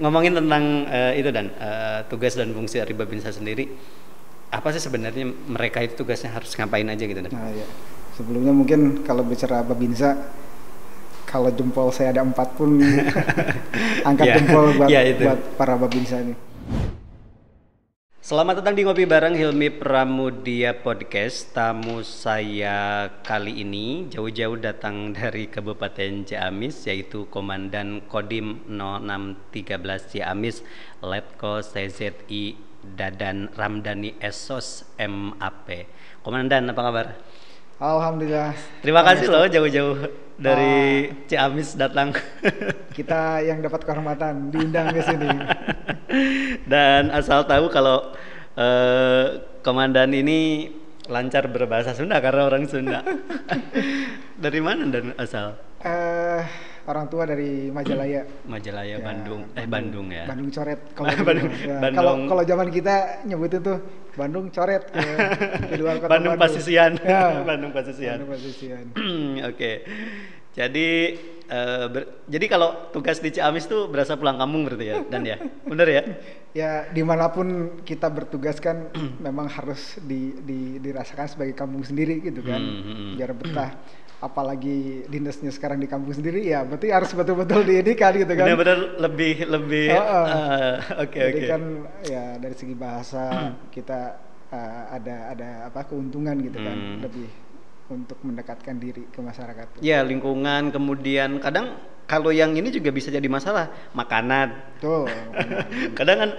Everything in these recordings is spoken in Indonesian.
ngomongin tentang itu dan tugas dan fungsi dari Babinsa sendiri, apa sih sebenarnya mereka itu tugasnya harus ngapain aja gitu dan? Nah ya, sebelumnya mungkin kalau bicara Babinsa, kalau jempol saya ada 4 pun angkat jempol buat para Babinsa ini. Selamat datang di Ngopi Bareng Hilmi Pramudia Podcast. Tamu saya kali ini jauh-jauh datang dari Kabupaten Ciamis, yaitu Komandan Kodim 0613 Ciamis, Letko CZI Dadan Ramdhani Esos MAP. Komandan, apa kabar? Alhamdulillah. Terima kasih loh jauh-jauh dari Ciamis datang. Kita yang dapat kehormatan diundang ke sini. Dan asal tahu kalau komandan ini lancar berbahasa Sunda karena orang Sunda. Dari mana dan asal? Orang tua dari Majalaya. Majalaya, ya, Bandung ya. Bandung coret. Kalau zaman kita nyebut itu Bandung coret di luar kota Bandung Pasisian. Ya. Bandung Pasisian. Oke. Jadi kalau tugas di Ciamis tuh berasa pulang kampung berarti ya, dan ya, bener ya? Ya dimanapun kita bertugas kan memang harus dirasakan sebagai kampung sendiri gitu kan, biar betah. Apalagi dinasnya sekarang di kampung sendiri, ya berarti harus betul-betul diedikan gitu kan. Benar-benar lebih. Oke. Kan ya dari segi bahasa kita ada keuntungan gitu kan, lebih untuk mendekatkan diri ke masyarakat. Ya, lingkungan, kemudian kadang kalau yang ini juga bisa jadi masalah, makanan. Tuh. Kadang kan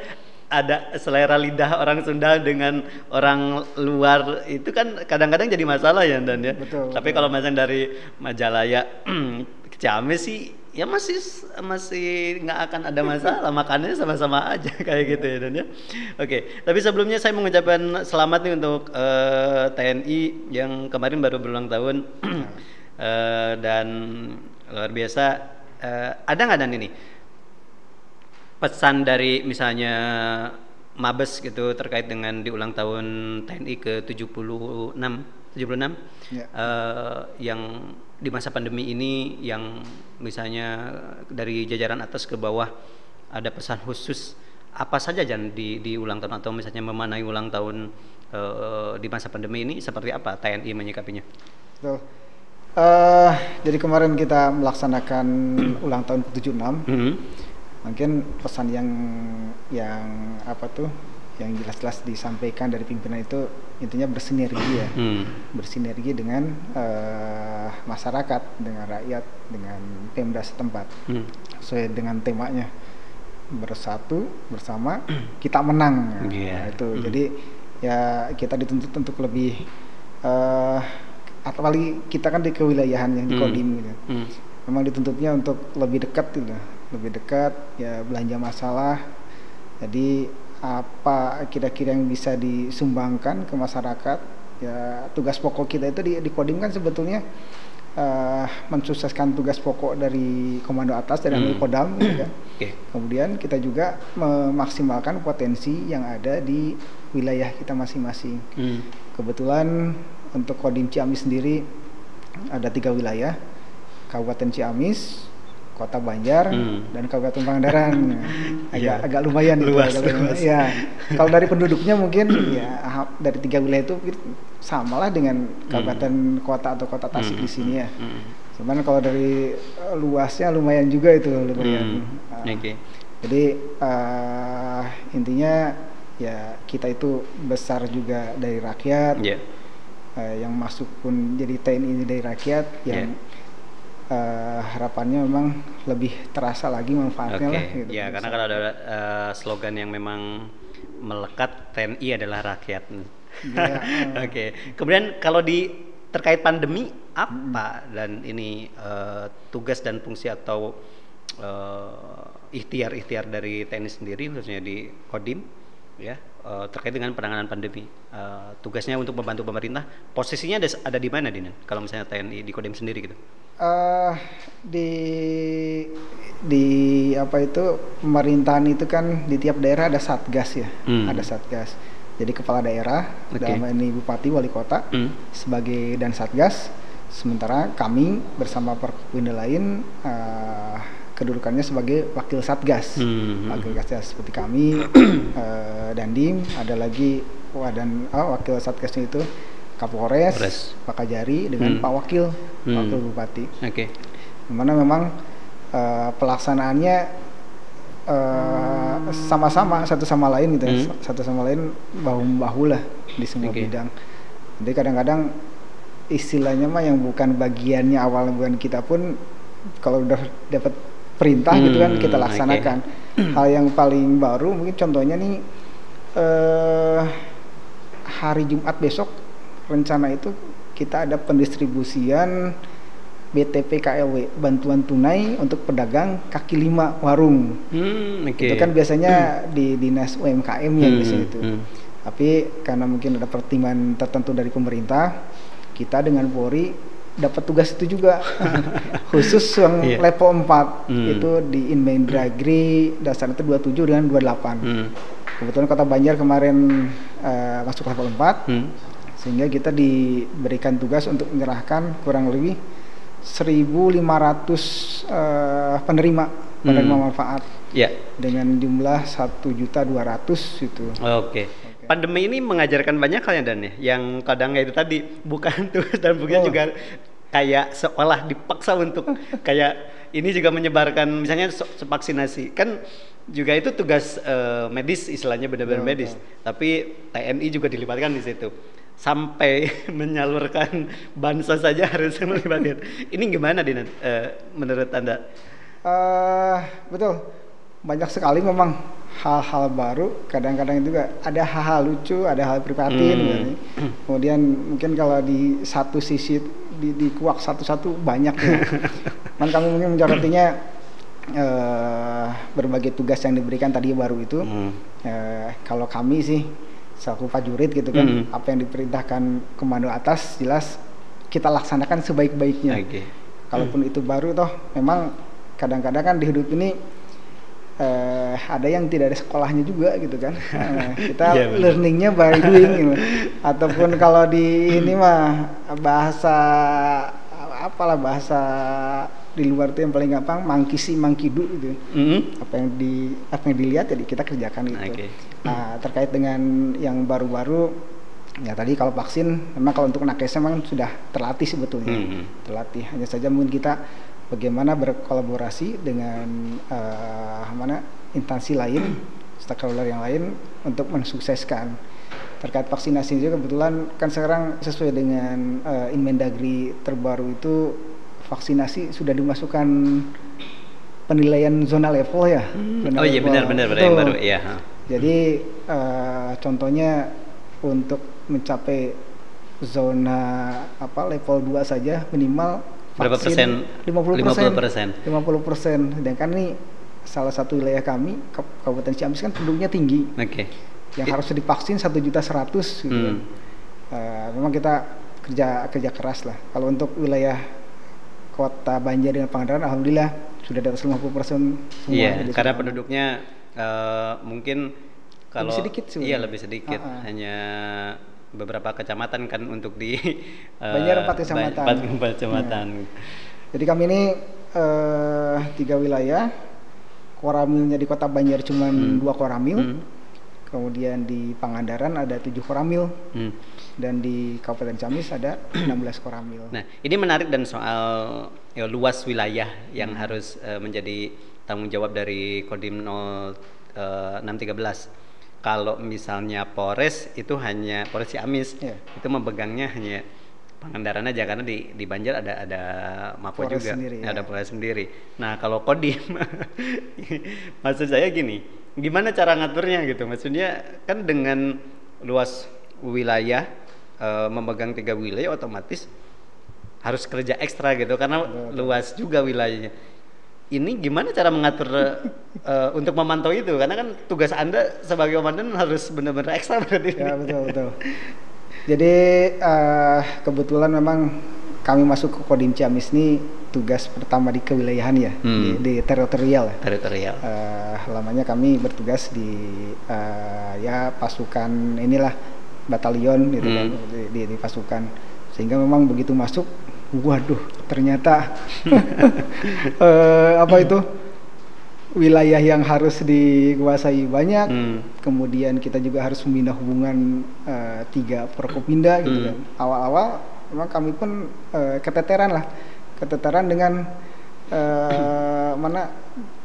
ada selera lidah orang Sunda dengan orang luar itu kan kadang-kadang jadi masalah ya Dan ya. Betul. Tapi kalau misalnya dari Majalaya ke Ciamis sih ya masih nggak akan ada masalah, makannya sama-sama aja kayak gitu ya Dan ya. Oke, tapi sebelumnya saya mengucapkan selamat nih untuk TNI yang kemarin baru berulang tahun dan luar biasa. Ada nggak Dan ini pesan dari misalnya Mabes gitu terkait dengan di ulang tahun TNI ke 76 ya. Yang di masa pandemi ini yang misalnya dari jajaran atas ke bawah ada pesan khusus apa saja Jan di ulang tahun atau misalnya memaknai ulang tahun di masa pandemi ini seperti apa TNI menyikapinya? Betul. Jadi kemarin kita melaksanakan ulang tahun ke-76. Mungkin pesan yang yang jelas-jelas disampaikan dari pimpinan itu intinya bersinergi ya, bersinergi dengan masyarakat, dengan rakyat, dengan Pemda setempat, sesuai dengan temanya bersatu bersama kita menang. Itu jadi ya kita dituntut untuk lebih apalagi kita kan di kewilayahan yang di Kodim gitu, memang dituntutnya untuk lebih dekat gitu. Lebih dekat ya, belanja masalah. Jadi apa kira-kira yang bisa disumbangkan ke masyarakat ya, tugas pokok kita itu di Kodim kan sebetulnya mensukseskan tugas pokok dari komando atas dari Kodam gitu kan. Kemudian kita juga memaksimalkan potensi yang ada di wilayah kita masing-masing. Kebetulan untuk Kodim Ciamis sendiri ada 3 wilayah, Kabupaten Ciamis, Kota Banjar, dan Kabupaten Pangandaran. Agak lumayan luas. Ya, kalau dari penduduknya mungkin ya dari 3 wilayah itu samalah dengan kabupaten kota atau kota Tasik di sini ya. Cuman kalau dari luasnya lumayan juga itu lumayan. Jadi intinya ya kita itu besar juga dari rakyat. Yang masuk pun jadi TNI ini dari rakyat yang harapannya memang lebih terasa lagi manfaatnya lah gitu. Ya, karena kalau ada slogan yang memang melekat, TNI adalah rakyat. Kemudian kalau terkait pandemi apa dan ini tugas dan fungsi atau ikhtiar dari TNI sendiri khususnya di Kodim ya terkait dengan penanganan pandemi, tugasnya untuk membantu pemerintah, posisinya ada di mana Dinan kalau misalnya TNI di Kodim sendiri gitu? Di pemerintahan itu kan di tiap daerah ada satgas ya, ada satgas. Jadi kepala daerah dalam ini bupati wali kota sebagai dan satgas, sementara kami bersama Perkopinda lain kedudukannya sebagai wakil satgas. Wakil satgas seperti kami, Dandim, ada lagi wakil satgasnya itu Kapolres, Pak Kajari dengan Pak Wakil Bupati. Dimana memang pelaksanaannya sama-sama satu sama lain gitu, satu sama lain bahu-membahu lah di semua bidang. Jadi kadang-kadang istilahnya mah yang bukan bagiannya awal bukan kita pun kalau udah dapat perintah gitu kan kita laksanakan. Hal yang paling baru mungkin contohnya nih hari Jumat besok rencana itu kita ada pendistribusian BTP KLW, bantuan tunai untuk pedagang kaki lima warung. Itu kan biasanya di dinas UMKM ya biasanya itu. Tapi karena mungkin ada pertimbangan tertentu dari pemerintah, kita dengan Polri dapat tugas itu juga. Khusus yang level 4 itu di Inmendagri dasar itu 27 dengan 28. Kebetulan Kota Banjar kemarin masuk level 4, sehingga kita diberikan tugas untuk menyerahkan kurang lebih 1.500 penerima manfaat dengan jumlah 1.200.000 itu. Pandemi ini mengajarkan banyak hal ya Dan ya, yang kadang itu tadi bukan tugas dan bukan juga kayak seolah dipaksa untuk kayak ini juga menyebarkan misalnya vaksinasi kan juga itu tugas medis istilahnya benar-benar medis, tapi TNI juga dilibatkan di situ. Sampai menyalurkan bansos saja harus melibatkan. Ini gimana Dinan menurut Anda? Betul, banyak sekali memang hal-hal baru. Kadang-kadang juga ada hal-hal lucu, ada hal prihatin. Kemudian mungkin kalau di satu sisi di kuak satu-satu banyak ya. Man kami mungkin menjorotinya berbagai tugas yang diberikan tadi baru itu. Kalau kami sih selaku prajurit gitu kan, apa yang diperintahkan komando atas jelas kita laksanakan sebaik-baiknya. Kalaupun itu baru toh memang kadang-kadang kan di hidup ini ada yang tidak ada sekolahnya juga gitu kan. Kita learningnya by doing gitu. Ataupun kalau di ini mah bahasa di luar itu yang paling gampang mangkisi mangkidu gitu. Apa yang dilihat jadi kita kerjakan gitu. Nah, terkait dengan yang baru-baru ya tadi kalau vaksin memang kalau untuk nakesnya memang sudah terlatih sebetulnya. Terlatih, hanya saja mungkin kita bagaimana berkolaborasi dengan instansi lain, stakeholder yang lain untuk mensukseskan. Terkait vaksinasi juga kebetulan kan sekarang sesuai dengan Inmendagri terbaru itu vaksinasi sudah dimasukkan penilaian zona level ya. Benar yang baru ya. Jadi contohnya untuk mencapai zona level 2 saja minimal berapa persen? 50%. Sedangkan ini salah satu wilayah kami Kabupaten Ciamis kan penduduknya tinggi. Yang harus divaksin 1.100.000 gitu. Memang kita kerja keras lah. Kalau untuk wilayah Kota Banjar dengan Pangandaran alhamdulillah sudah di atas 50% semua. Iya, karena penduduknya mungkin kalau lebih sedikit hanya beberapa kecamatan kan untuk di Banjar 4 kecamatan. 4 kecamatan. Jadi kami ini 3 wilayah. Koramilnya di Kota Banjar cuma 2 koramil. Kemudian di Pangandaran ada 7 koramil. Dan di Kabupaten Ciamis ada 16 koramil. Nah, ini menarik dan soal luas wilayah yang harus menjadi tanggung jawab dari Kodim 0613. Kalau misalnya Polres itu hanya Polres Ciamis, itu memegangnya hanya Pangandaran aja karena di Banjar ada Mako Polres juga, sendiri, ada Polres sendiri. Nah, kalau Kodim maksud saya gini, gimana cara ngaturnya gitu? Maksudnya kan dengan luas wilayah memegang 3 wilayah otomatis harus kerja ekstra gitu karena luas juga wilayahnya. Ini gimana cara mengatur untuk memantau itu? Karena kan tugas Anda sebagai komandan harus benar-benar ekstra berarti. Ya betul. Jadi kebetulan memang kami masuk ke Kodim Ciamis ini tugas pertama di kewilayahan ya, di teritorial. Lamanya kami bertugas di pasukan inilah batalion gitu kan, di pasukan. Sehingga memang begitu masuk, waduh ternyata wilayah yang harus dikuasai banyak, kemudian kita juga harus membina hubungan 3 Forkopimda gitu kan. Awal-awal memang kami pun keteteran dengan mana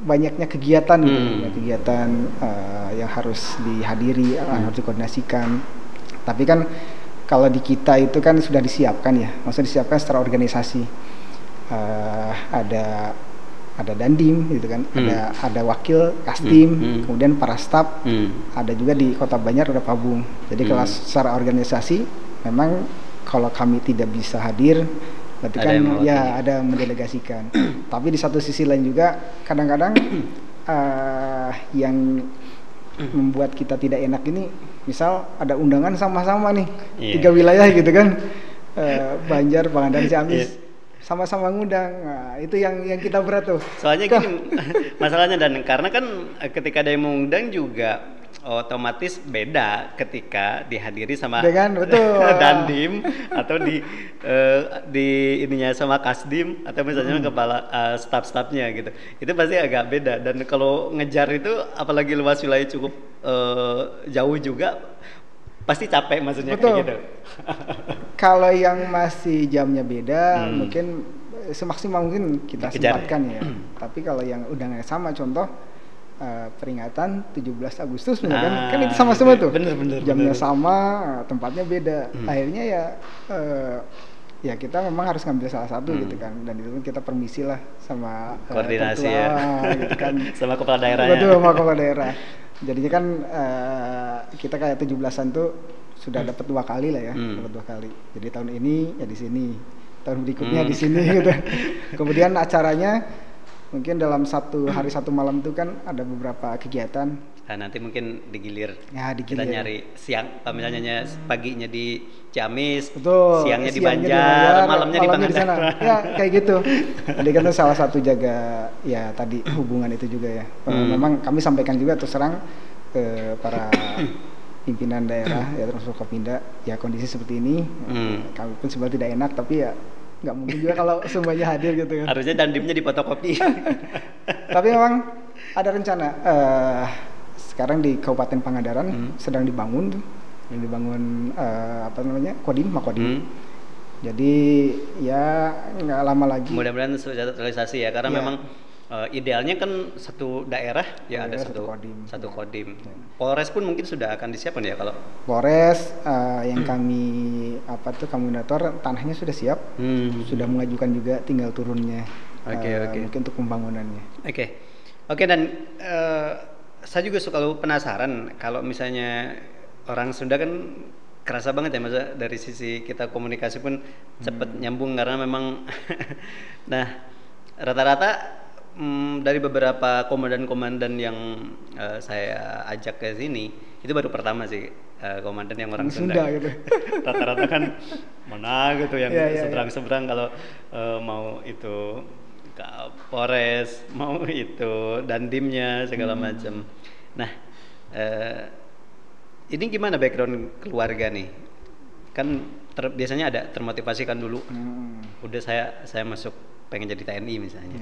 banyaknya kegiatan gitu, kegiatan yang harus dihadiri, harus dikoordinasikan. Tapi kan kalau di kita itu kan sudah disiapkan ya, maksudnya disiapkan secara organisasi. Ada dandim gitu kan, ada wakil kastim, kemudian para staf, ada juga di Kota Banjar ada pabung. Jadi kalau secara organisasi memang kalau kami tidak bisa hadir, berarti kan ya ada mendelegasikan. Tapi di satu sisi lain juga kadang-kadang yang membuat kita tidak enak ini, misal ada undangan sama-sama nih 3 wilayah gitu kan, Banjar, Pangandaran, Ciamis. Sama-sama ngundang, nah, itu yang kita berat tuh. Soalnya gini masalahnya, dan karena kan ketika ada yang mengundang juga otomatis beda ketika dihadiri sama dandim atau di ininya sama kasdim atau misalnya kepala staf-stafnya gitu. Itu pasti agak beda, dan kalau ngejar itu apalagi luas wilayah cukup jauh juga pasti capek maksudnya. Kayak gitu. Kalau yang masih jamnya beda, mungkin semaksimal mungkin kita sempatkan ya. Tapi kalau yang undangannya sama, contoh peringatan 17 Agustus kan itu sama-sama tuh. Bener, jamnya sama, tempatnya beda. Akhirnya ya kita memang harus ngambil salah satu gitu kan. Dan itu kita permisi lah sama koordinasi gitu kan. Sama kepala daerahnya. Betul, sama kepala daerah. Jadinya kan kita kayak 17-an tuh sudah dapat 2 kali lah ya, dapat 2 kali. Jadi tahun ini ya di sini, tahun berikutnya di sini gitu. Kemudian acaranya mungkin dalam 1 hari 1 malam itu kan ada beberapa kegiatan. Nah, nanti mungkin digilir. Ya, kita nyari siang, misalnya paginya di Ciamis, betul, siangnya di Banjar, malamnya di Pangandaran. Ya, kayak gitu. Jadi kan itu salah satu jaga ya tadi hubungan itu juga ya. Memang kami sampaikan juga terus terang ke para pimpinan daerah ya, termasuk Forkopimda, ya kondisi seperti ini. Kami pun sebenarnya tidak enak, tapi ya nggak mungkin juga kalau semuanya hadir gitu kan. Harusnya dandimnya difotokopi. Tapi memang ada rencana. Sekarang di Kabupaten Pangandaran sedang dibangun tuh, Makodim. Jadi ya nggak lama lagi. Mudah-mudahan sudah terrealisasi ya, karena memang idealnya kan satu daerah ya ada satu kodim. Polres pun mungkin sudah akan disiapkan ya kalau. Polres yang kami koordinator tanahnya sudah siap, sudah mengajukan juga, tinggal turunnya. Mungkin untuk pembangunannya. Oke, dan saya juga suka penasaran kalau misalnya orang Sunda kan kerasa banget ya, masa dari sisi kita komunikasi pun cepat nyambung karena memang nah rata-rata dari beberapa komandan-komandan yang saya ajak ke sini itu baru pertama sih komandan yang orang Sunda gitu. Rata-rata kan mana gitu yang seberang-seberang kalau mau itu Polres, mau itu dandimnya segala macam. Nah, ini gimana background keluarga nih? Kan biasanya ada termotivasi kan dulu. Udah saya masuk pengen jadi TNI misalnya.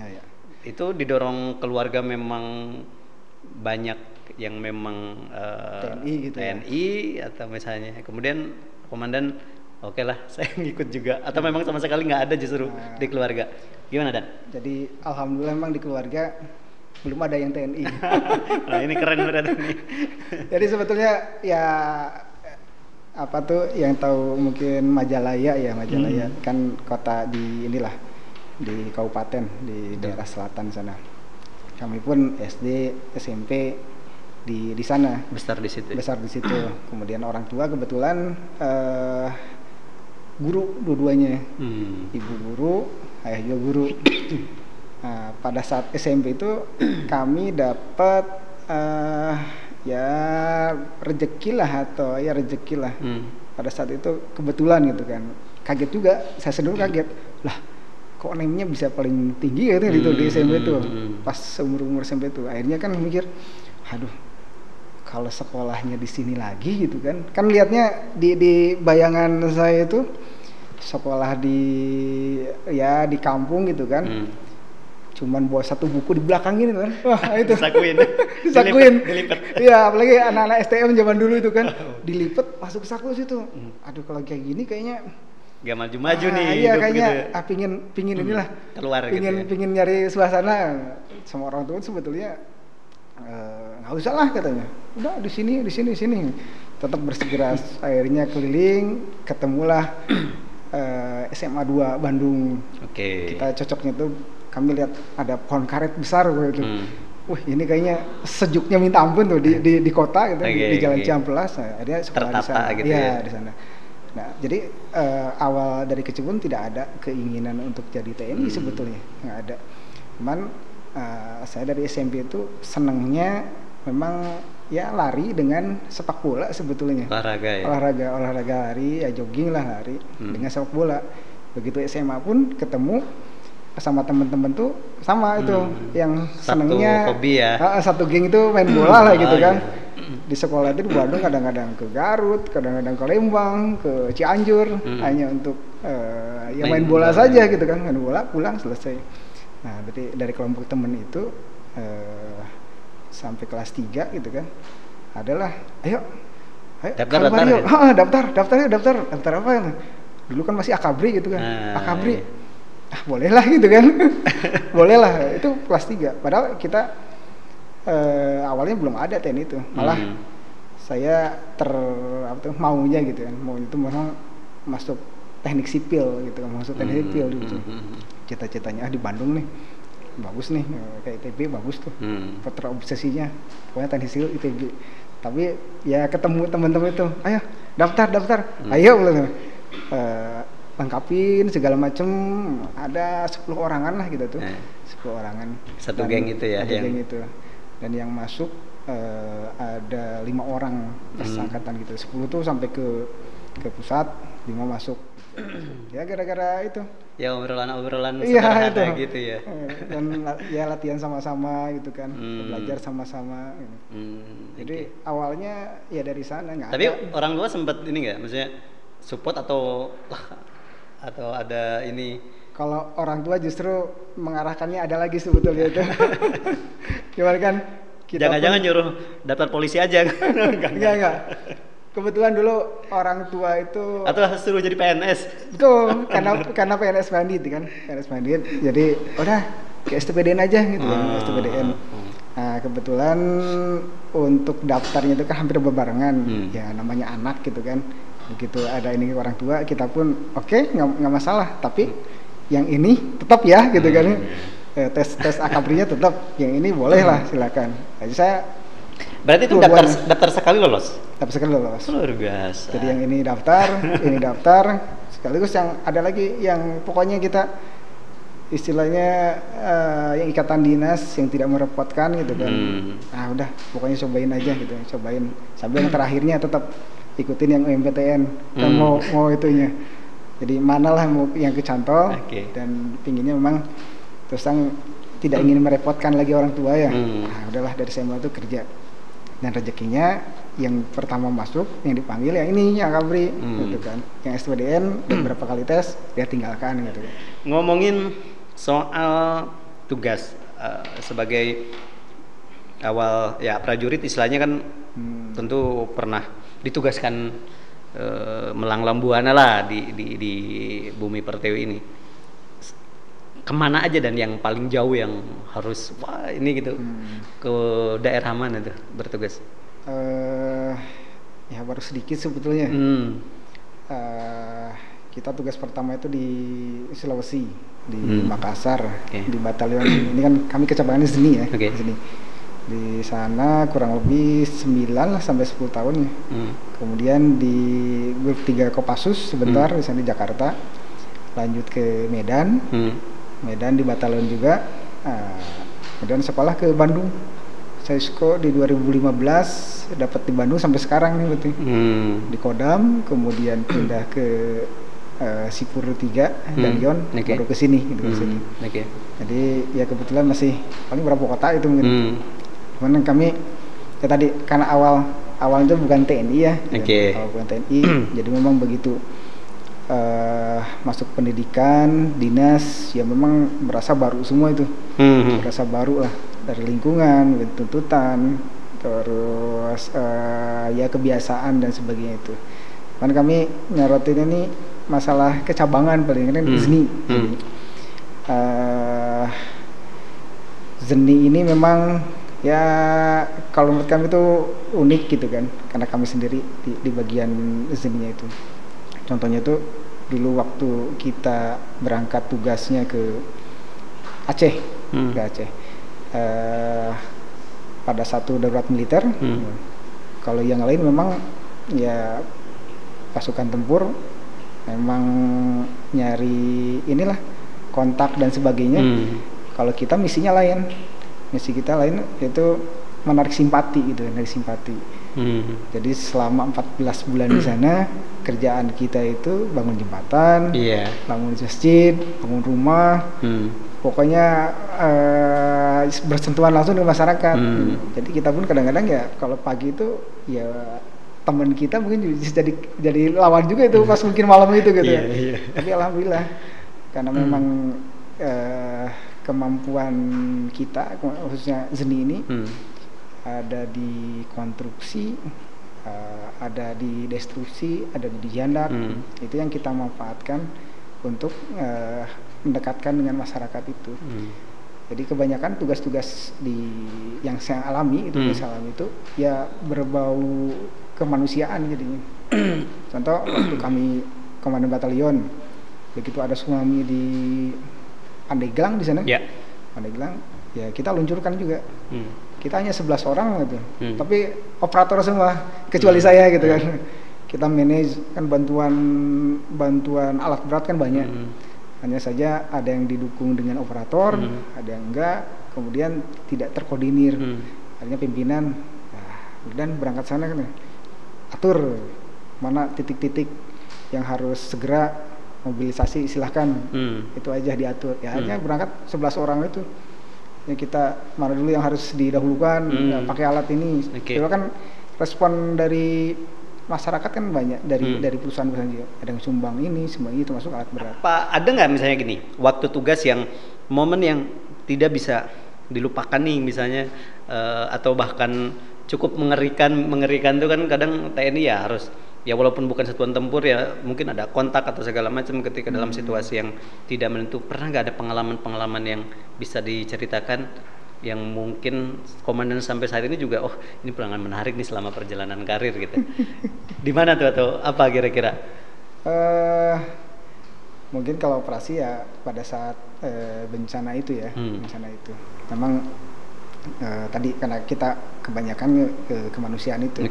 Itu didorong keluarga, memang banyak yang memang TNI gitu. TNI atau misalnya kemudian komandan oke lah saya ngikut juga, atau memang sama sekali nggak ada justru di keluarga. Gimana Dan? Jadi alhamdulillah memang di keluarga belum ada yang TNI. Nah ini keren berarti nih. Jadi sebetulnya ya yang tahu mungkin Majalaya kan kota di di kabupaten di daerah selatan sana. Kami pun SD, SMP di sana. Besar di situ. Kemudian orang tua kebetulan guru dua-duanya, ibu guru, ayah juga guru. Nah, pada saat SMP itu kami dapat rezeki lah. Pada saat itu kebetulan gitu kan, kaget juga, saya sendiri kaget lah, kok NIM-nya bisa paling tinggi gitu di SMP itu, pas umur SMP itu. Akhirnya kan mikir, aduh, kalau sekolahnya di sini lagi gitu kan lihatnya di bayangan saya itu sekolah di kampung gitu kan, cuman bawa satu buku di belakangin kan. Wah, itu. Disakuin. Dilipet. Iya, apalagi anak-anak STM zaman dulu itu kan, dilipet masuk ke saku situ. Aduh, kalau kayak gini kayaknya gak maju-maju nih. Iya, kayaknya gitu. Pingin inilah. Keluar gitu ya. Pingin nyari suasana. Sama orang tua sebetulnya nggak usah lah katanya. Udah di sini. Tetap bersikeras. Akhirnya keliling, ketemulah SMA 2 Bandung. Kita cocoknya tuh kami lihat ada pohon karet besar gitu. Wah, ini kayaknya sejuknya minta ampun tuh di kota gitu, di Jalan Ciamplas. Nah, ada sekolah di sana. Gitu ya, di sana. Nah, jadi awal dari kecil pun tidak ada keinginan untuk jadi TNI sebetulnya, nggak ada. Cuman saya dari SMP itu senangnya memang ya lari dengan sepak bola sebetulnya. Olahraga lari, ya jogging lah lari dengan sepak bola. Begitu SMA pun ketemu sama teman-teman tuh sama itu yang senengnya hobi ya. Satu geng itu main bola lah gitu kan. Di sekolah itu di Bandung kadang-kadang ke Garut, kadang-kadang ke Lembang, ke Cianjur hanya untuk main bola saja gitu kan, main bola pulang selesai. Nah, berarti dari kelompok temen itu sampai kelas 3 gitu kan, adalah ayo daftar apa ya? Dulu kan masih akabri gitu kan, akabri. Boleh lah gitu kan. Boleh lah, itu kelas 3. Padahal kita awalnya belum ada TNI itu. Malah saya maunya gitu kan. Mau itu memang masuk teknik sipil gitu kan, masuk teknik sipil gitu. Cita-citanya di Bandung nih. Bagus nih, kayak ITB bagus tuh. Terobsesinya pokoknya teknik sipil ITB. Tapi ya ketemu teman-teman itu, ayo daftar. Ayo gitu. Lengkapin segala macem, ada 10 orangan lah gitu tuh. 10 orangan. Satu geng itu ya. Geng itu. Dan yang masuk ada 5 orang angkatan gitu. 10 tuh sampai ke pusat, 5 masuk. Ya gara-gara itu. Ya obrolan sederhana gitu ya. Dan ya latihan sama-sama gitu kan, belajar sama-sama gitu. Jadi awalnya ya dari sana nggak ada. Tapi orang tua sempat ini nggak, maksudnya support atau ada ini? Kalau orang tua justru mengarahkannya ada lagi sebetulnya itu. Gimana kan? Jangan-jangan nyuruh daftar polisi aja kan? Enggak. Kebetulan dulu orang tua itu atau suruh jadi PNS. Betul, karena PNS Bandit kan. PNS Bandit. Jadi udah ke STPDN aja gitu kan, STPDN. Nah, kebetulan untuk daftarnya itu kan hampir berbarengan. Ya namanya anak gitu kan. Begitu ada ini orang tua, kita pun oke, nggak masalah, tapi yang ini tetap ya gitu kan. Tes akabrinya tetap, yang ini boleh lah silakan. Jadi saya berarti itu daftar sekali lolos? Daftar sekali lolos. Luar biasa. Jadi yang ini daftar, sekaligus yang ada lagi yang pokoknya kita istilahnya yang ikatan dinas yang tidak merepotkan gitu kan. Udah pokoknya cobain aja gitu, cobain sampai yang terakhirnya tetap ikutin yang UMPTN dan mau itunya. Jadi manalah mau yang kecantol dan pinginnya memang terus tidak ingin merepotkan lagi orang tua ya. Nah, udahlah dari SMA itu kerja. Dan rezekinya yang pertama masuk yang dipanggil yang ini yang akabri gitu kan. Yang SPDN beberapa kali tes dia tinggalkan gitu. Ngomongin soal tugas sebagai awal ya prajurit istilahnya kan tentu pernah ditugaskan melanglang buana lah di bumi pertiwi ini. Kemana aja dan yang paling jauh yang harus ini gitu ke daerah mana tuh bertugas? Ya baru sedikit sebetulnya. Kita tugas pertama itu di Sulawesi, di Makassar, di batalion ini kan kami kecamatan Zeni ya. Di sini. Di sana kurang lebih 9 lah sampai 10 tahun ya. Kemudian di grup 3 Kopassus sebentar di sana di Jakarta. Lanjut ke Medan. Medan di batalion juga. Kemudian sekolah ke Bandung. Saya di 2015 dapat di Bandung sampai sekarang nih berarti. Di Kodam, kemudian pindah ke Sipur 3 dan Yon baru ke sini gitu sini. Jadi ya kebetulan masih paling berapa kota itu mungkin. Cuman kami ya tadi karena awal itu bukan TNI ya. Awal bukan TNI. Jadi memang begitu masuk pendidikan, dinas, ya memang berasa baru semua itu, berasa baru lah dari lingkungan, tuntutan, terus ya kebiasaan dan sebagainya itu. Kan kami nyorotin ini masalah kecabangan paling kan seni. Seni ini memang ya kalau menurut kami itu unik gitu kan, karena kami sendiri di bagian seninya itu. Contohnya tuh dulu waktu kita berangkat tugasnya ke Aceh, ke Aceh. Pada satu darurat militer, kalau yang lain memang ya pasukan tempur memang nyari inilah kontak dan sebagainya. Kalau kita misinya lain, misi kita lain yaitu menarik simpati gitu, menarik simpati. Jadi selama 14 bulan di sana kerjaan kita itu bangun jembatan, bangun masjid, bangun rumah. Pokoknya bersentuhan langsung dengan masyarakat. Jadi kita pun kadang-kadang ya kalau pagi itu ya teman kita mungkin jadi lawan juga itu pas mungkin malam itu gitu. Tapi alhamdulillah karena memang kemampuan kita khususnya seni ini ada di konstruksi, ada di destruksi, ada di diandak. Itu yang kita manfaatkan untuk mendekatkan dengan masyarakat itu. Jadi kebanyakan tugas-tugas yang saya alami itu itu ya berbau kemanusiaan jadinya. Contoh waktu kami komandan batalion, begitu ada tsunami di Pandeglang di sana, Pandeglang, ya kita luncurkan juga. Kita hanya 11 orang gitu, tapi operator semua, kecuali saya gitu kan. Kita manage kan bantuan alat berat kan banyak. Hanya saja ada yang didukung dengan operator, ada yang enggak, kemudian tidak terkoordinir. Akhirnya pimpinan, dan berangkat sana kan, atur mana titik-titik yang harus segera mobilisasi, silahkan. Itu aja diatur. Ya akhirnya berangkat 11 orang itu. Ya kita mana dulu yang harus didahulukan, pakai alat ini. Itu kan respon dari masyarakat kan banyak dari perusahaan-perusahaan juga. Ada yang sumbang ini, sumbang itu masuk alat berat. Pak, ada nggak misalnya gini, waktu tugas yang momen yang tidak bisa dilupakan nih misalnya, atau bahkan cukup mengerikan tuh kan kadang TNI ya harus, ya walaupun bukan satuan tempur ya mungkin ada kontak atau segala macam ketika dalam situasi yang tidak menentu. Pernah nggak ada pengalaman yang bisa diceritakan yang mungkin komandan sampai saat ini juga, oh ini pengalaman menarik nih selama perjalanan karir gitu. Di mana tuh atau apa kira-kira? Mungkin kalau operasi ya pada saat bencana itu ya, bencana itu. Memang tadi karena kita kebanyakan kemanusiaan itu.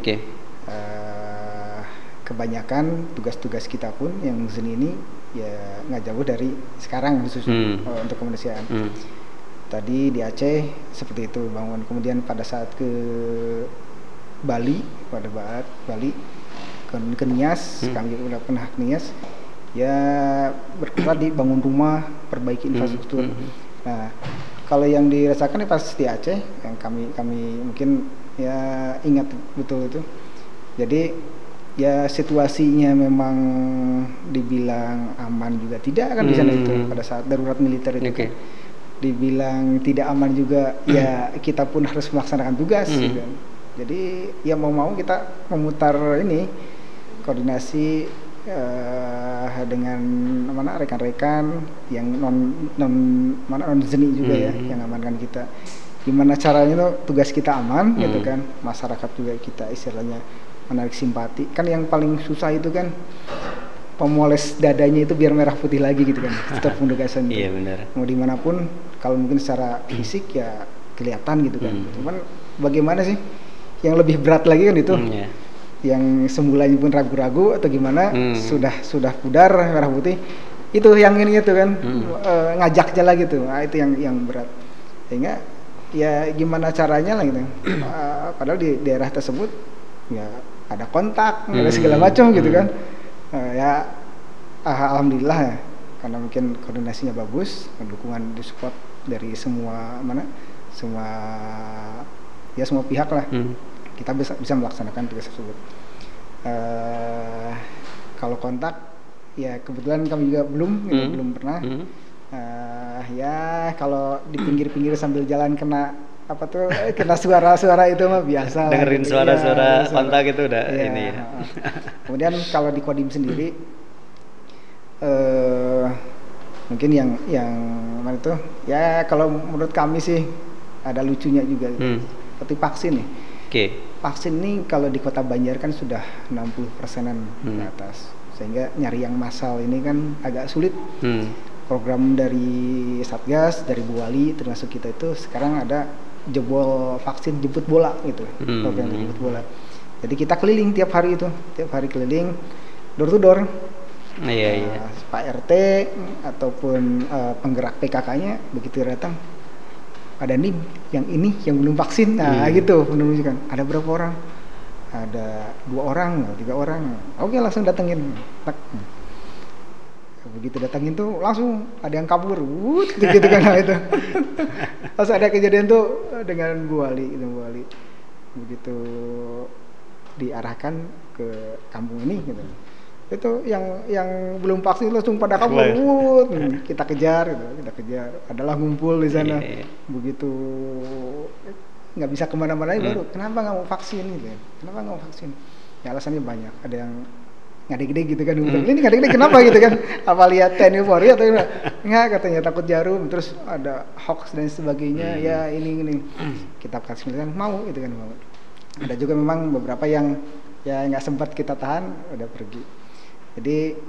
Kebanyakan tugas-tugas kita pun yang seni ini ya nggak jauh dari sekarang khususnya untuk kemanusiaan. Tadi di Aceh seperti itu bangun, kemudian pada saat ke Bali, ke Nias, kami juga udah pernah ke Nias, ya berkutat di bangun rumah, perbaiki infrastruktur. Nah, kalau yang dirasakan pas di Aceh, yang kami mungkin ya ingat betul itu. Jadi ya situasinya memang dibilang aman juga tidak kan di sana itu pada saat darurat militer itu. Dibilang tidak aman juga ya kita pun harus melaksanakan tugas gitu. Jadi ya mau kita memutar ini koordinasi dengan rekan-rekan yang non seni juga ya yang amankan kita. Gimana caranya tuh tugas kita aman gitu kan, masyarakat juga kita istilahnya menarik simpati. Kan yang paling susah itu kan pemoles dadanya itu biar merah putih lagi gitu kan, setiap penugasan itu. Iya benar. Mau dimanapun, kalau mungkin secara fisik ya kelihatan gitu kan. Cuman bagaimana sih yang lebih berat lagi kan itu, yang semulanya pun ragu-ragu atau gimana, sudah pudar merah putih, itu yang ini itu kan, ngajak jalan gitu. Nah, itu yang berat. Sehingga ya gimana caranya lah gitu. Padahal di daerah tersebut ya ada kontak, ada segala macam gitu kan. Ya alhamdulillah ya, karena mungkin koordinasinya bagus, dukungan disupport dari semua pihak lah. Kita bisa melaksanakan tugas tersebut. Kalau kontak ya kebetulan kami juga belum pernah. Ya kalau di pinggir-pinggir sambil jalan kena suara-suara itu mah biasa. Dengerin gitu. suara-suara onta gitu udah ya, ini ya. Kemudian kalau di Kodim sendiri mungkin yang mana tuh ya kalau menurut kami sih ada lucunya juga gitu. Seperti vaksin nih. Vaksin nih kalau di Kota Banjar kan sudah 60%-an ke atas, sehingga nyari yang massal ini kan agak sulit. Program dari Satgas, dari Bu Wali termasuk kita itu sekarang ada vaksin jemput bola gitu, program jemput bola. Jadi kita keliling tiap hari keliling door to door. Pak RT ataupun penggerak PKK-nya begitu datang, ada nih yang ini yang belum vaksin, gitu menunjukkan ada berapa orang, ada 2 orang, 3 orang, oke langsung datengin. Begitu datangin tuh langsung ada yang kabur, gitu kan itu. Pas ada kejadian tuh dengan Bu Wali, begitu diarahkan ke kampung ini gitu. Itu yang belum vaksin langsung pada kabur, kita kejar, adalah ngumpul di sana. Begitu nggak bisa kemana-mana baru kenapa nggak mau vaksin gitu ya, ya alasannya banyak, ada yang ngade-gede gitu kan, ini ngade-gede kenapa gitu kan, apa lihat TNI Polri atau enggak, katanya takut jarum, terus ada hoax dan sebagainya, ya ini kita vaksin kan mau gitu kan, mau. Ada juga memang beberapa yang ya nggak sempat kita tahan udah pergi. Jadi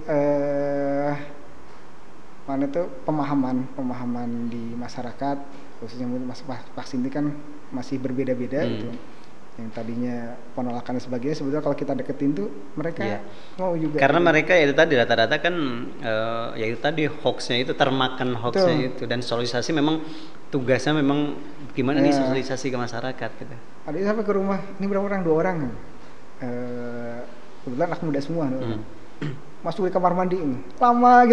mana tuh pemahaman di masyarakat khususnya vaksin ini kan masih berbeda-beda gitu. Yang tadinya penolakan dan sebagainya, sebetulnya kalau kita deketin tuh mereka mau juga. Karena mereka itu tadi rata-rata kan ya itu tadi hoaxnya itu termakan hoaxnya itu, dan sosialisasi memang tugasnya memang gimana nih sosialisasi ke masyarakat gitu. Ada sampai ke rumah, ini berapa orang? 2 orang. Kebetulan anak muda semua. Masuk ke kamar mandi, lama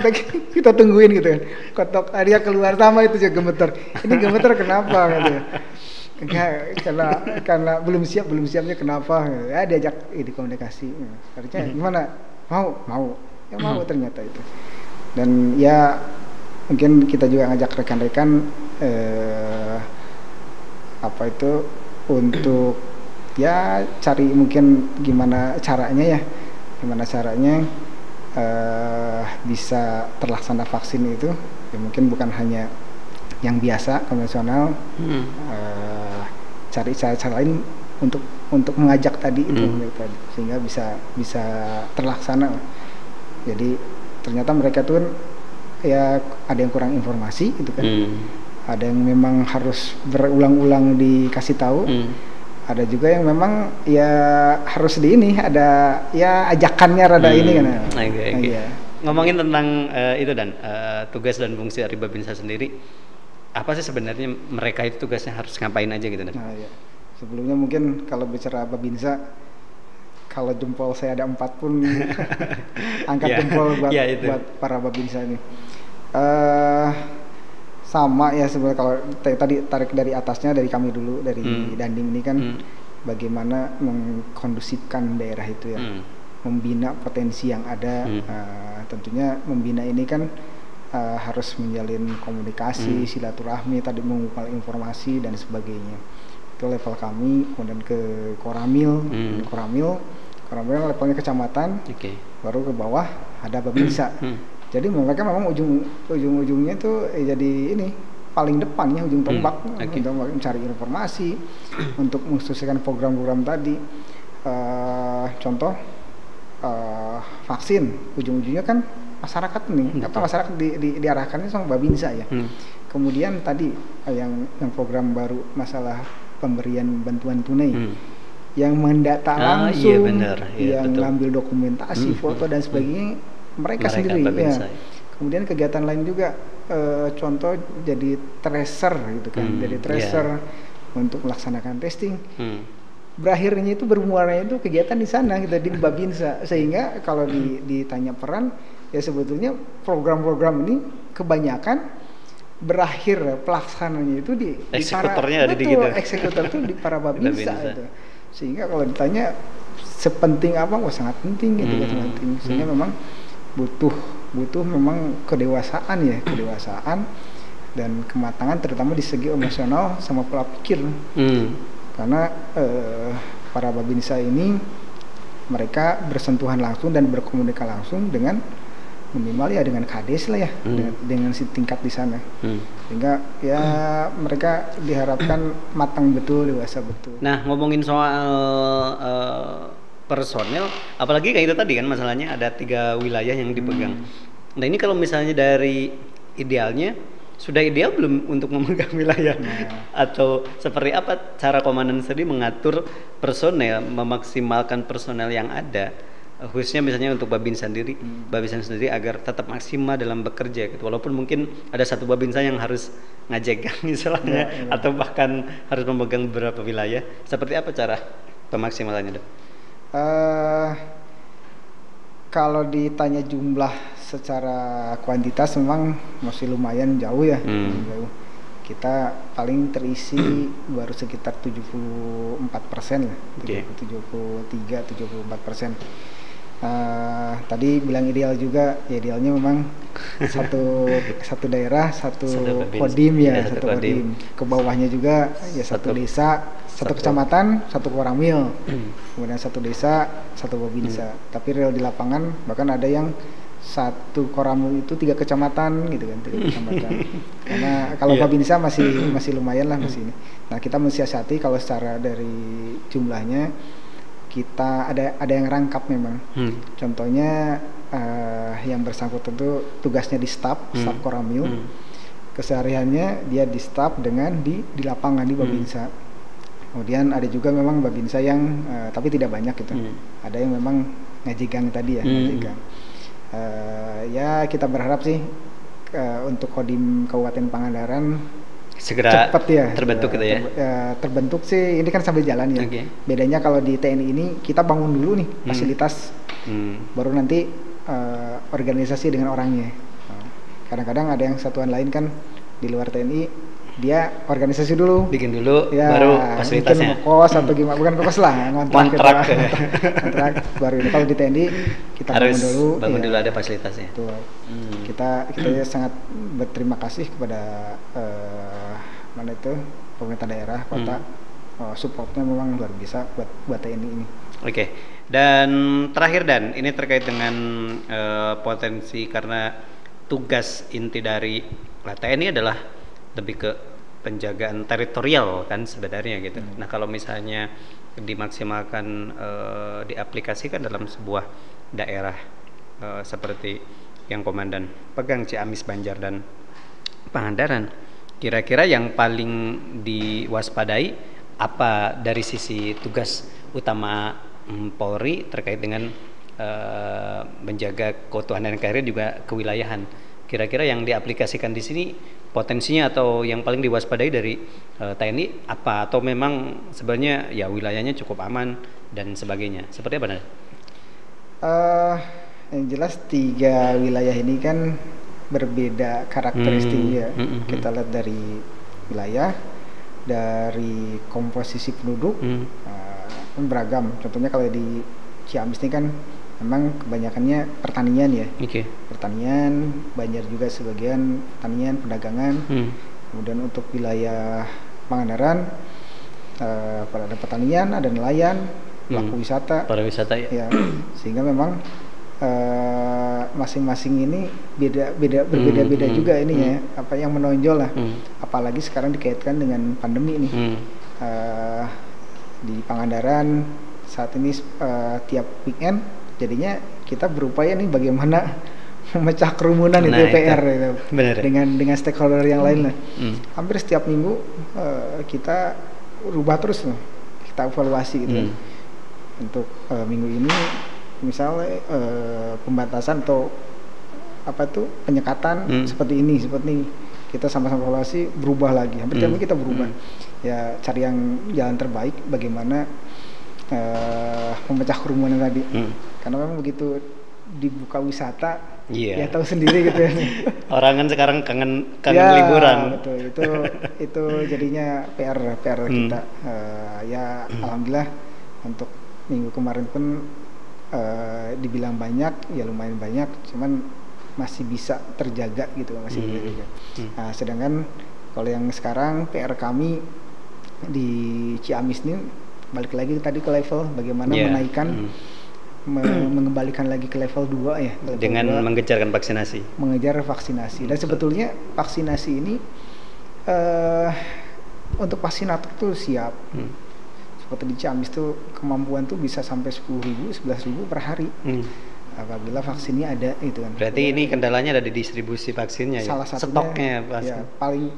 kita tungguin gitu kan. Kotok dia keluar sama itu juga gemeter. Ini gemeter kenapa gitu. Karena belum siapnya kenapa? Ya diajak komunikasi. Artinya gimana? Mau ternyata itu. Dan ya mungkin kita juga ngajak rekan-rekan untuk ya cari mungkin gimana caranya bisa terlaksana vaksin itu ya, mungkin bukan hanya yang biasa konvensional, cari cara lain untuk mengajak tadi itu sehingga bisa terlaksana. Jadi ternyata mereka tuh ya ada yang kurang informasi gitu kan, ada yang memang harus berulang-ulang dikasih tahu. Ada juga yang memang ya harus ada ya ajakannya rada ini kan. Okay. Ngomongin tentang itu dan tugas dan fungsi dari Babinsa sendiri, apa sih sebenarnya mereka itu tugasnya harus ngapain aja gitu dan? Ya. Sebelumnya mungkin kalau bicara Babinsa, kalau jempol saya ada 4 pun angkat jempol buat para Babinsa ini. Sama ya sebenarnya, kalau tadi tarik dari atasnya, dari kami dulu, dari Dandim ini kan bagaimana mengkondusifkan daerah itu ya, membina potensi yang ada. Tentunya membina ini kan harus menjalin komunikasi, silaturahmi, tadi mengumpul informasi dan sebagainya. Itu level kami, kemudian ke Koramil, Koramil levelnya kecamatan, baru ke bawah ada Babinsa. Jadi mereka memang ujung-ujungnya tuh jadi ini paling depannya, ujung tombak, untuk mencari informasi, untuk mensukseskan program-program tadi. Contoh vaksin, ujung-ujungnya kan masyarakat nih, masyarakat diarahkannya sama Babinsa ya. Kemudian tadi yang program baru masalah pemberian bantuan tunai, yang mendata langsung, yang ngambil dokumentasi, foto dan sebagainya. Mereka sendiri ya. Kemudian kegiatan lain juga, contoh jadi tracer gitu kan, jadi tracer untuk melaksanakan testing. Berakhirnya itu bermuaranya itu kegiatan di sana kita di Babinsa, sehingga kalau ditanya peran ya sebetulnya program-program ini kebanyakan berakhir pelaksananya itu di eksekutor itu di para Babinsa itu. Sehingga kalau ditanya sepenting apa, sangat penting gitu kan, sangat penting. Sehingga memang butuh memang kedewasaan ya, kedewasaan dan kematangan terutama di segi emosional sama pola pikir. Karena para babinsa ini mereka bersentuhan langsung dan berkomunikasi langsung dengan minimal ya dengan kades lah ya, dengan si tingkat di sana. Sehingga ya mereka diharapkan matang betul, dewasa betul. Nah, ngomongin soal personel, apalagi kayak itu tadi kan masalahnya ada 3 wilayah yang dipegang. Nah, ini kalau misalnya dari idealnya, sudah ideal belum untuk memegang wilayah? Atau seperti apa cara komandan sendiri mengatur personel, memaksimalkan personel yang ada, khususnya misalnya untuk babinsa sendiri agar tetap maksimal dalam bekerja gitu. Walaupun mungkin ada satu babinsa yang harus ngajegang misalnya, atau bahkan harus memegang beberapa wilayah. Seperti apa cara pemaksimalannya, Dok? Kalau ditanya jumlah secara kuantitas memang masih lumayan jauh ya. Jauh. Kita paling terisi baru sekitar 74% lah, 73-74%. Tadi bilang ideal juga, ya idealnya memang satu daerah satu kodim ya, satu kodim. Ke bawahnya juga ya satu desa, satu kecamatan, satu koramil, kemudian satu desa, satu babinsa. Tapi real di lapangan bahkan ada yang satu koramil itu 3 kecamatan gitu kan, 3 kecamatan. Karena kalau babinsa masih lumayan lah masih ini. Nah, kita mensiasati kalau secara dari jumlahnya kita ada yang rangkap memang. Contohnya yang bersangkutan itu tugasnya di staf koramil. Kesehariannya dia di staf dengan di lapangan di babinsa. Kemudian ada juga memang babinsa yang tapi tidak banyak gitu. Ada yang memang ngajegang tadi ya, ngajegang. Ya kita berharap sih untuk Kodim Kabupaten Pangandaran segera cepat ya terbentuk gitu ya. Terbentuk sih, ini kan sambil jalan ya. Bedanya kalau di TNI ini kita bangun dulu nih fasilitas, baru nanti organisasi dengan orangnya. Kadang-kadang ada yang satuan lain kan di luar TNI dia organisasi dulu, bikin dulu ya, baru fasilitasnya bikin kos atau gimana, bukan kos lah, ngontrak gitu, kontrak baru ini. Kalau di TNI kita harus bangun dulu ada fasilitasnya. Kita sangat berterima kasih kepada pemerintah daerah kota, supportnya memang luar biasa buat TNI ini. Oke. Dan terakhir Dan, ini terkait dengan potensi, karena tugas inti dari TNI adalah lebih ke penjagaan teritorial kan sebenarnya gitu. Nah, kalau misalnya dimaksimalkan, diaplikasikan dalam sebuah daerah seperti yang komandan pegang, Ciamis, Banjar dan Pangandaran, kira-kira yang paling diwaspadai apa dari sisi tugas utama Polri terkait dengan menjaga keutuhan NKRI juga kewilayahan? Kira-kira yang diaplikasikan di sini potensinya atau yang paling diwaspadai dari TNI apa, atau memang sebenarnya ya wilayahnya cukup aman dan sebagainya? Seperti apa? Yang jelas 3 wilayah ini kan berbeda karakteristiknya. Kita lihat dari wilayah, dari komposisi penduduk, beragam. Contohnya kalau di Ciamis ini kan memang kebanyakannya pertanian ya. Pertanian, Banjar juga sebagian pertanian, perdagangan. Kemudian untuk wilayah Pangandaran ada pertanian, ada nelayan, pelaku wisata, pariwisata ya. Sehingga memang masing-masing ini berbeda-beda juga ininya, apa yang menonjol lah. Apalagi sekarang dikaitkan dengan pandemi ini. Di Pangandaran saat ini tiap weekend jadinya kita berupaya nih bagaimana memecah kerumunan, itu PR itu. Dengan stakeholder yang lain lah. Hampir setiap minggu kita rubah terus loh, kita evaluasi gitu. Untuk minggu ini misalnya pembatasan atau penyekatan seperti ini kita sama-sama evaluasi, berubah lagi. Hampir tiap minggu kita berubah. Ya cari yang jalan terbaik bagaimana memecah kerumunan tadi. Karena memang begitu dibuka wisata, ya tahu sendiri gitu ya. Orang kan sekarang kangen liburan. Betul. Itu jadinya PR kita. Ya alhamdulillah untuk minggu kemarin pun dibilang banyak, ya lumayan banyak, cuman masih bisa terjaga gitu, masih bisa terjaga. Nah, sedangkan kalau yang sekarang PR kami di Ciamis ini balik lagi tadi ke level bagaimana menaikkan mengembalikan lagi ke level 2 ya, level dengan 2, mengejarkan mengejar vaksinasi. Dan sebetulnya vaksinasi ini untuk vaksinator tuh siap. Seperti di Ciamis tuh kemampuan tuh bisa sampai 10.000, 11.000 per hari. Apabila vaksinnya ada itu kan. Berarti ini kendalanya ada di distribusi vaksinnya, salah ya? Satunya, stoknya ya,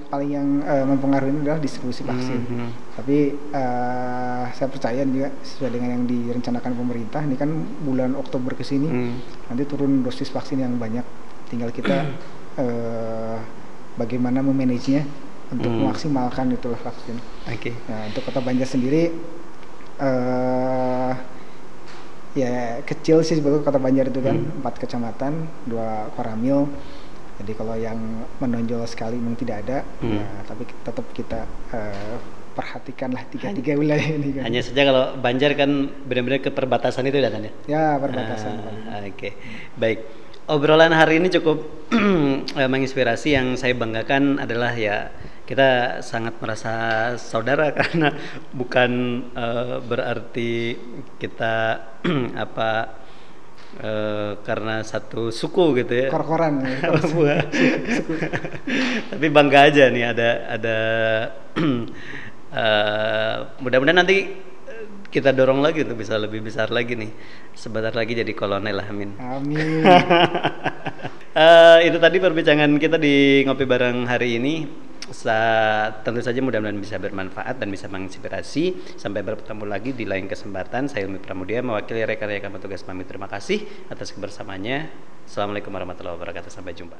paling yang mempengaruhi adalah distribusi vaksin. Tapi saya percaya juga sesuai dengan yang direncanakan pemerintah, ini kan bulan Oktober ke sini nanti turun dosis vaksin yang banyak. Tinggal kita bagaimana memanagenya untuk memaksimalkan itulah vaksin. Nah, untuk Kota Banjar sendiri ya kecil sih sebetulnya Kota Banjar itu kan 4 kecamatan, 2 koramil. Jadi kalau yang menonjol sekali memang tidak ada, ya, tapi tetap kita perhatikanlah tiga wilayah ini kan. Hanya saja kalau Banjar kan benar-benar ke perbatasan itu kan ya? Ya, perbatasan. Baik. Obrolan hari ini cukup menginspirasi. Yang saya banggakan adalah ya kita sangat merasa saudara karena bukan berarti kita karena satu suku gitu ya. Kor-koran ya. Tapi bangga aja nih ada mudah-mudahan nanti kita dorong lagi tuh bisa lebih besar lagi nih. Sebentar lagi jadi kolonel lah, amin. Amin. Itu tadi perbincangan kita di Ngopi Bareng hari ini. Tentu saja mudah-mudahan bisa bermanfaat dan bisa menginspirasi. Sampai bertemu lagi di lain kesempatan. Saya Hilmi Pramudia mewakili rekan-rekan petugas pamit. Terima kasih atas kebersamaannya. Assalamualaikum warahmatullahi wabarakatuh. Sampai jumpa.